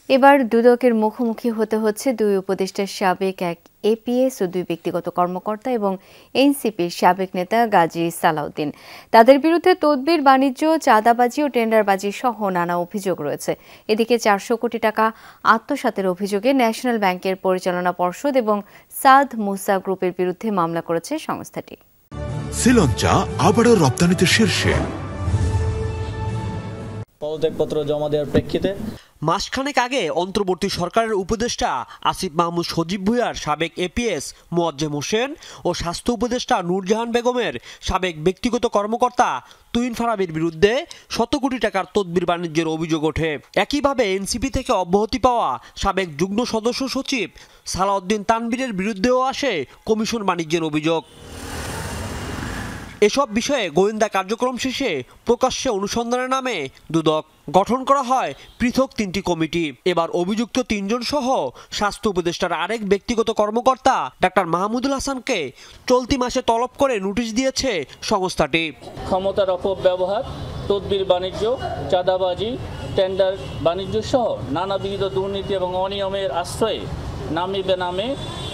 এবার দুদকের মুখোমুখি হতে হচ্ছে দুই উপদেষ্টার সাবেক এক এপিএস ও দুই ব্যক্তিগত কর্মকর্তা এবং এনসিপির সাবেক নেতা গাজী সালাউদ্দিন। তাদের বিরুদ্ধে তদবির বাণিজ্য, চাঁদাবাজি ও টেন্ডারবাজি সহ নানা অভিযোগ রয়েছে। এদিকে 400 কোটি টাকা আত্মসাতের অভিযোগে ন্যাশনাল ব্যাংকের পরিচালনা পর্ষদ এবং সাদ মুসা গ্রুপের বিরুদ্ধে মামলা করেছে সংস্থাটি। শ্রীলঙ্কা আবারও রপ্তানিতে শীর্ষে। পদত্যাগপত্র জমা দেওয়ার প্রেক্ষিতে মাসখানেক আগে অন্তর্বর্তী সরকারের উপদেষ্টা আসিফ মাহমুদ সজীব ভুঁইয়ার সাবেক এপিএস মোয়াজ্জেম হোসেন ও স্বাস্থ্য উপদেষ্টা নূরজাহান বেগমের সাবেক ব্যক্তিগত কর্মকর্তা তুহিন ফারাবীর বিরুদ্ধে 100 কোটি টাকার তদবির বাণিজ্যের অভিযোগ ওঠে। একইভাবে এনসিপি থেকে অব্যাহতি পাওয়া সাবেক যুগ্ম সদস্য সচিব সালাউদ্দিন তানভীরের বিরুদ্ধেও আসে কমিশন বাণিজ্যের অভিযোগ। এসব বিষয়ে গোয়েন্দা কার্যক্রম শেষে প্রকাশ্যে অনুসন্ধানের নামে দুদক গঠন করা হয় পৃথক 3টি কমিটি। এবার অভিযুক্ত 3 জন সহ স্বাস্থ্য উপদেষ্টার আরেক ব্যক্তিগত কর্মকর্তা ডাক্তার মাহমুদুল হাসানকে চলতি মাসে তলব করে নোটিশ দিয়েছে সংস্থাটি। ক্ষমতার অপব্যবহার, তদবির বাণিজ্য, চাঁদাবাজি, টেন্ডার বাণিজ্য সহ নানাবিধ দুর্নীতি এবং অনিয়মের আশ্রয়ে নামে বেনামে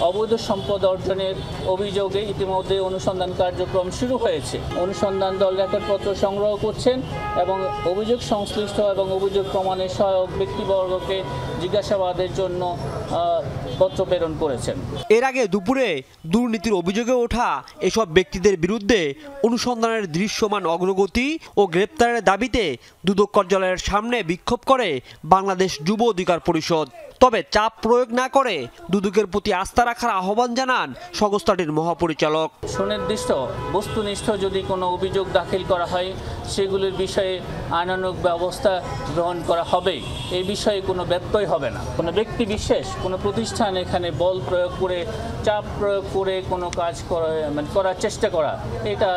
অবৈধ সম্পদ অর্জনের অভিযোগে ইতিমধ্যে অনুসন্ধান কার্যক্রম শুরু হয়েছে। অনুসন্ধান দল রেকর্ডপত্র সংগ্রহ করছেন এবং অভিযোগ সংশ্লিষ্ট এবং অভিযোগ প্রমাণের সহায়ক ব্যক্তিবর্গকে জিজ্ঞাসাবাদের জন্য পত্র প্রেরণ করেছেন। এর আগে দুপুরে দুর্নীতির অভিযোগে ওঠা এসব ব্যক্তিদের বিরুদ্ধে অনুসন্ধানের দৃশ্যমান অগ্রগতি ও গ্রেপ্তারের দাবিতে দুদক কার্যালয়ের সামনে বিক্ষোভ করে বাংলাদেশ যুব অধিকার পরিষদ। তবে চাপ প্রয়োগ না করে দুদকের প্রতি আস্থা রাখার আহ্বান জানান সংস্থাটির মহাপরিচালক। সুনির্দিষ্ট বস্তুনিষ্ঠ যদি কোনো অভিযোগ দাখিল করা হয় সেগুলির বিষয়ে আইনানুগ ব্যবস্থা গ্রহণ করা হবে। এই বিষয়ে কোনো ব্যত্যয় হবে না। কোনো ব্যক্তি বিশেষ, কোনো প্রতিষ্ঠান এখানে বল প্রয়োগ করে, চাপ প্রয়োগ করে কোনো কাজ করার চেষ্টা করা, এটা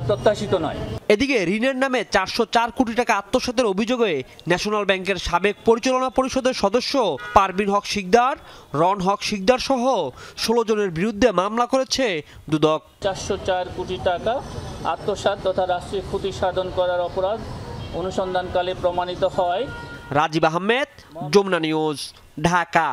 প্রত্যাশিত নয়। এদিকে ঋণের নামে 404 কোটি টাকা আত্মসাতের অভিযোগে ন্যাশনাল ব্যাংকের সাবেক পরিচালনা পরিষদের সদস্য পারভিন হক শিকদার, রন হক শিকদার সহ 16 জনের বিরুদ্ধে মামলা করেছে দুদক। 404 কোটি টাকা আত্মসাৎ তথা রাষ্ট্রীয় ক্ষতি সাধন করার অপরাধ অনুসন্ধানকালে প্রমাণিত হয়। রাজীব আহমেদ, যমুনা নিউজ, ঢাকা।